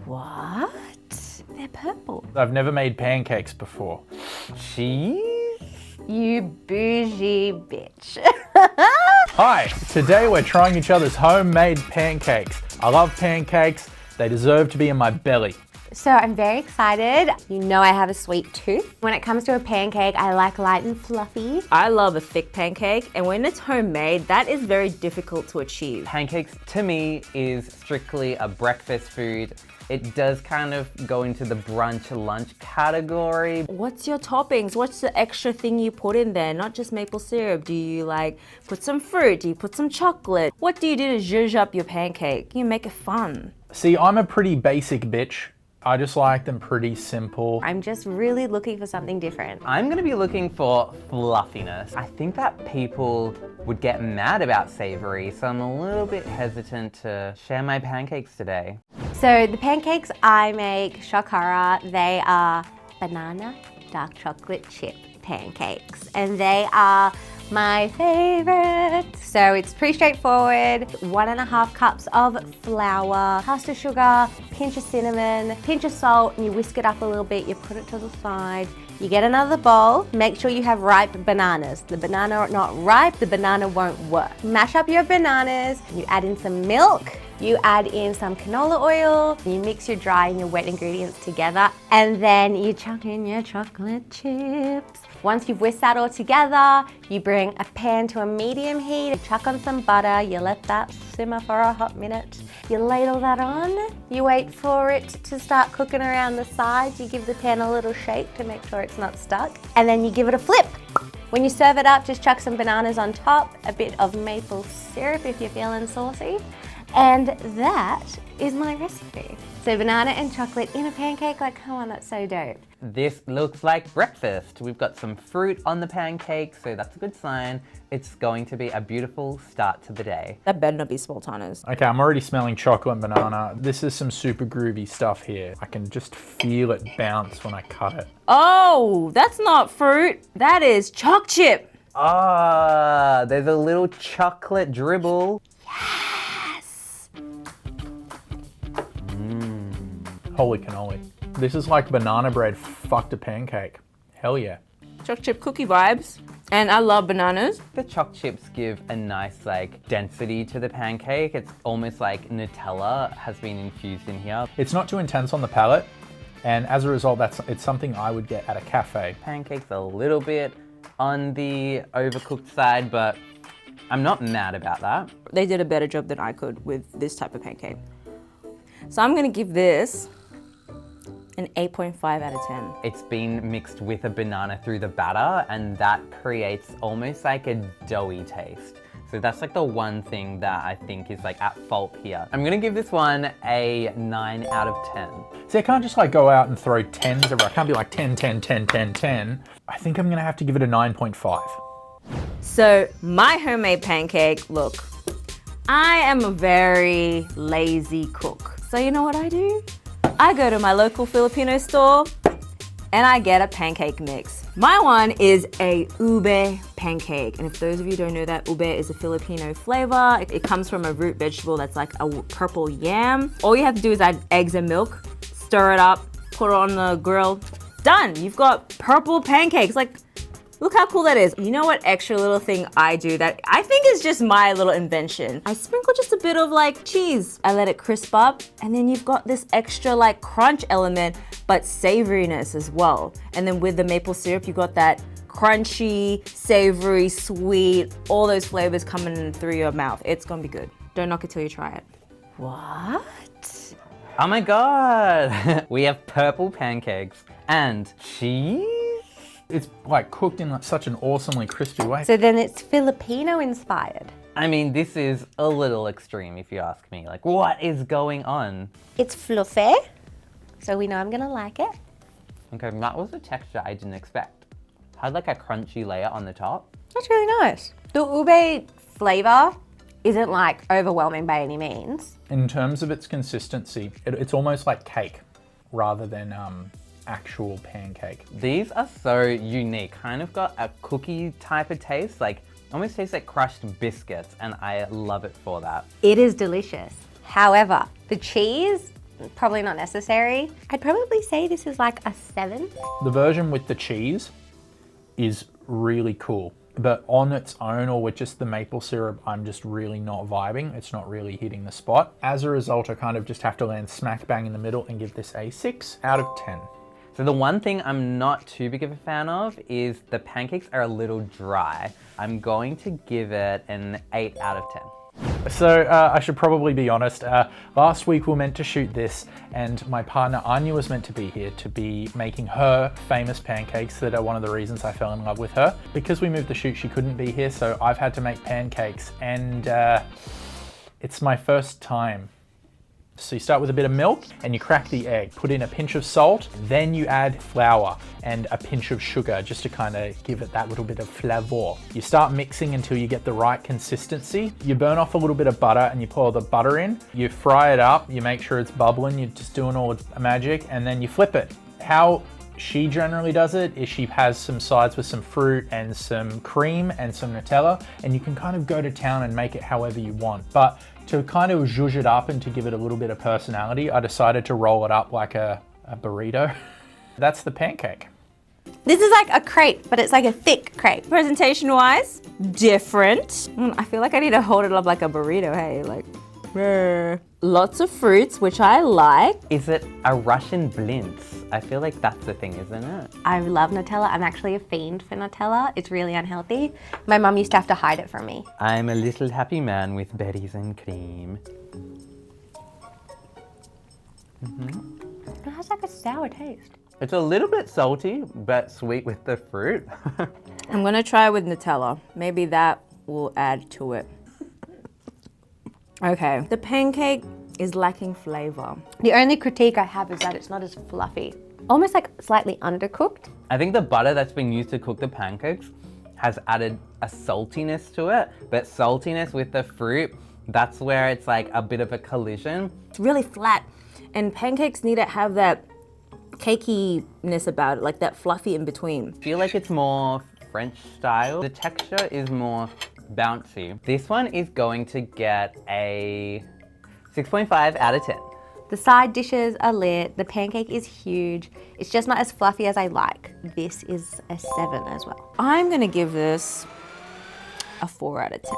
What? They're purple. I've never made pancakes before. Cheese? You bougie bitch. Hi, today we're trying each other's homemade pancakes. I love pancakes. They deserve to be in my belly. So I'm very excited. You know I have a sweet tooth. When it comes to a pancake, I like light and fluffy. I love a thick pancake, and when it's homemade, that is very difficult to achieve. Pancakes, to me, is strictly a breakfast food. It does kind of go into the brunch lunch category. What's your toppings? What's the extra thing you put in there? Not just maple syrup. Do you like put some fruit? Do you put some chocolate? What do you do to zhuzh up your pancake? You make it fun. See, I'm a pretty basic bitch. I just like them pretty simple. I'm just really looking for something different. I'm gonna be looking for fluffiness. I think that people would get mad about savory, so I'm a little bit hesitant to share my pancakes today. So the pancakes I make, shakara, they are banana dark chocolate chip pancakes, and they are my favorite. So it's pretty straightforward. 1.5 cups of flour, caster sugar, pinch of cinnamon, pinch of salt, and you whisk it up a little bit. You put it to the side. You get another bowl. Make sure you have ripe bananas. The banana are not ripe, the banana won't work. Mash up your bananas. You add in some milk. You add in some canola oil. You mix your dry and your wet ingredients together, and then you chuck in your chocolate chips. Once you've whisked that all together, you bring a pan to a medium heat, you chuck on some butter, you let that simmer for a hot minute. You ladle that on, you wait for it to start cooking around the sides, you give the pan a little shake to make sure it's not stuck, and then you give it a flip. When you serve it up, just chuck some bananas on top, a bit of maple syrup if you're feeling saucy, and that is my recipe. So banana and chocolate in a pancake, like come on, that's so dope. This looks like breakfast. We've got some fruit on the pancake, so that's a good sign. It's going to be a beautiful start to the day. That better not be sultanas. Okay, I'm already smelling chocolate and banana. This is some super groovy stuff here. I can just feel it bounce when I cut it. Oh, that's not fruit. That is choc chip. Ah, there's a little chocolate dribble. Holy cannoli. This is like banana bread fucked a pancake. Hell yeah. Choc chip cookie vibes. And I love bananas. The choc chips give a nice density to the pancake. It's almost like Nutella has been infused in here. It's not too intense on the palate, and as a result, it's something I would get at a cafe. Pancake's a little bit on the overcooked side, but I'm not mad about that. They did a better job than I could with this type of pancake. So I'm gonna give this an 8.5 out of 10. It's been mixed with a banana through the batter, and that creates almost like a doughy taste. So that's like the one thing that I think is at fault here. I'm gonna give this one a 9 out of 10. See, I can't just go out and throw 10s everywhere. I can't be like 10, 10, 10, 10, 10. I think I'm gonna have to give it a 9.5. So my homemade pancake, look, I am a very lazy cook. So you know what I do? I go to my local Filipino store and I get a pancake mix. My one is a ube pancake. And if those of you don't know that, ube is a Filipino flavor. It comes from a root vegetable that's like a purple yam. All you have to do is add eggs and milk, stir it up, put it on the grill. Done, you've got purple pancakes. Look how cool that is. You know what extra little thing I do that I think is just my little invention? I sprinkle just a bit of cheese. I let it crisp up, and then you've got this extra crunch element, but savoriness as well. And then with the maple syrup, you got that crunchy, savory, sweet, all those flavors coming in through your mouth. It's gonna be good. Don't knock it till you try it. What? Oh my God, we have purple pancakes and cheese? It's cooked in such an awesomely crispy way. So then it's Filipino inspired. I mean, this is a little extreme if you ask me. What is going on? It's fluffy, so we know I'm gonna like it. Okay, that was a texture I didn't expect. Had a crunchy layer on the top. That's really nice. The ube flavor isn't overwhelming by any means. In terms of its consistency, it's almost like cake rather than actual pancake. These are so unique. Kind of got a cookie type of taste, almost tastes like crushed biscuits, and I love it for that. It is delicious. However, the cheese probably not necessary. I'd probably say this is like a 7. The version with the cheese is really cool, but on its own or with just the maple syrup, I'm just really not vibing. It's not really hitting the spot. As a result, I kind of just have to land smack bang in the middle and give this a 6 out of 10. So the one thing I'm not too big of a fan of is the pancakes are a little dry. I'm going to give it an 8 out of 10. So I should probably be honest, last week we were meant to shoot this and my partner Anya was meant to be here to be making her famous pancakes that are one of the reasons I fell in love with her. Because we moved the shoot, she couldn't be here, so I've had to make pancakes and it's my first time. So you start with a bit of milk and you crack the egg, put in a pinch of salt, then you add flour and a pinch of sugar just to kind of give it that little bit of flavor. You start mixing until you get the right consistency. You burn off a little bit of butter and you pour the butter in. You fry it up, you make sure it's bubbling, you're just doing all its magic, and then you flip it. How she generally does it is she has some sides with some fruit and some cream and some Nutella, and you can kind of go to town and make it however you want. But to kind of zhuzh it up and to give it a little bit of personality, I decided to roll it up like a burrito. That's the pancake. This is like a crepe, but it's like a thick crepe. Presentation-wise, different. I feel like I need to hold it up like a burrito, hey, like. Lots of fruits, which I like. Is it a Russian blintz? I feel like that's the thing, isn't it? I love Nutella. I'm actually a fiend for Nutella. It's really unhealthy. My mum used to have to hide it from me. I'm a little happy man with berries and cream. It has like a sour taste. It's a little bit salty, but sweet with the fruit. I'm gonna try with Nutella. Maybe that will add to it. Okay, the pancake is lacking flavor. The only critique I have is that it's not as fluffy. Almost like slightly undercooked. I think the butter that's been used to cook the pancakes has added a saltiness to it, but saltiness with the fruit, that's where it's like a bit of a collision. It's really flat, and pancakes need to have that cakiness about it, like that fluffy in between. I feel like it's more French style. The texture is more bouncy. This one is going to get a 6.5 out of 10. The side dishes are lit. The pancake is huge. It's just not as fluffy as I like. This is a 7 as well. I'm gonna give this a 4 out of 10.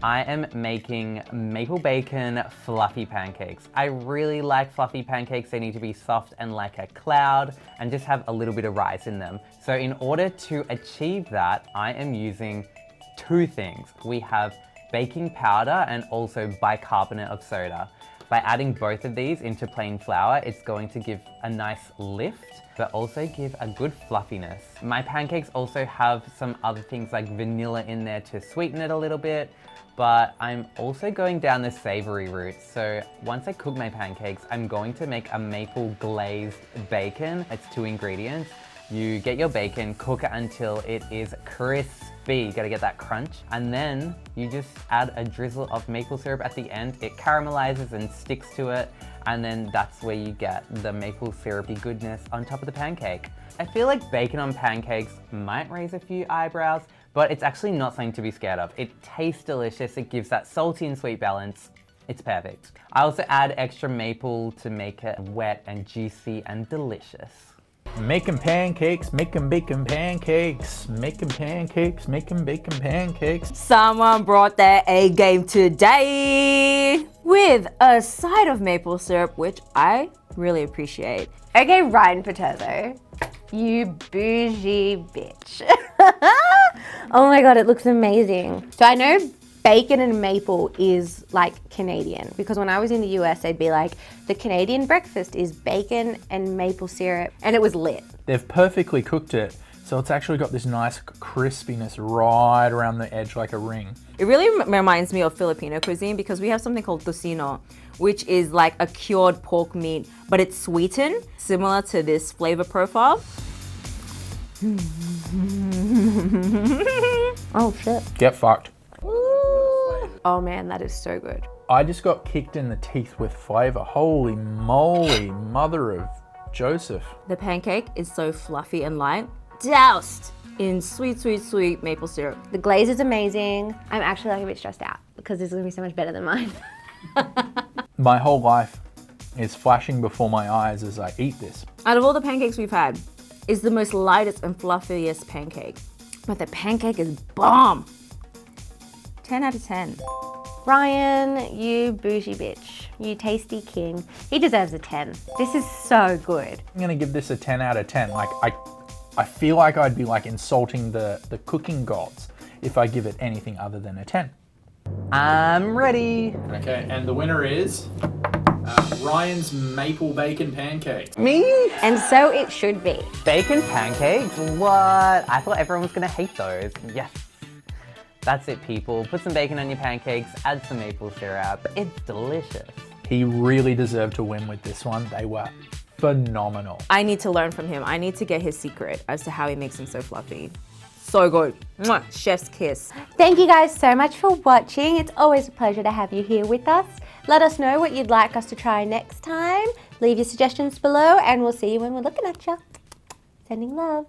I am making maple bacon fluffy pancakes. I really like fluffy pancakes. They need to be soft and like a cloud and just have a little bit of rice in them. So in order to achieve that, I am using 2 things. We have baking powder and also bicarbonate of soda. By adding both of these into plain flour, it's going to give a nice lift, but also give a good fluffiness. My pancakes also have some other things like vanilla in there to sweeten it a little bit, but I'm also going down the savory route. So once I cook my pancakes, I'm going to make a maple glazed bacon. It's 2 ingredients. You get your bacon, cook it until it is crispy. You gotta get that crunch. And then you just add a drizzle of maple syrup at the end. It caramelizes and sticks to it. And then that's where you get the maple syrupy goodness on top of the pancake. I feel like bacon on pancakes might raise a few eyebrows, but it's actually not something to be scared of. It tastes delicious. It gives that salty and sweet balance. It's perfect. I also add extra maple to make it wet and juicy and delicious. Making pancakes, making bacon pancakes, making pancakes, making bacon pancakes. Someone brought their A game today with a side of maple syrup, which I really appreciate. Okay, Ryan Paterzo, you bougie bitch. Oh my God, it looks amazing. So I know bacon and maple is like Canadian, because when I was in the US, they'd be like, the Canadian breakfast is bacon and maple syrup, and it was lit. They've perfectly cooked it, so it's actually got this nice crispiness right around the edge like a ring. It really reminds me of Filipino cuisine because we have something called tocino, which is like a cured pork meat, but it's sweetened, similar to this flavor profile. Oh shit. Get fucked. Oh man, that is so good. I just got kicked in the teeth with flavor. Holy moly, mother of Joseph. The pancake is so fluffy and light, doused in sweet, sweet, sweet maple syrup. The glaze is amazing. I'm actually like a bit stressed out because this is gonna be so much better than mine. My whole life is flashing before my eyes as I eat this. Out of all the pancakes we've had, it's the most lightest and fluffiest pancake. But the pancake is bomb. 10 out of 10. Ryan, you bougie bitch. You tasty king. He deserves a 10. This is so good. I'm gonna give this a 10 out of 10. Like, I feel like I'd be like insulting the cooking gods if I give it anything other than a 10. I'm ready. Okay, and the winner is Ryan's maple bacon pancake. Me? And so it should be. Bacon pancakes? What? I thought everyone was gonna hate those. Yes. That's it, people. Put some bacon on your pancakes, add some maple syrup. It's delicious. He really deserved to win with this one. They were phenomenal. I need to learn from him. I need to get his secret as to how he makes them so fluffy. So good. Mwah. Chef's kiss. Thank you guys so much for watching. It's always a pleasure to have you here with us. Let us know what you'd like us to try next time. Leave your suggestions below and we'll see you when we're looking at you. Sending love.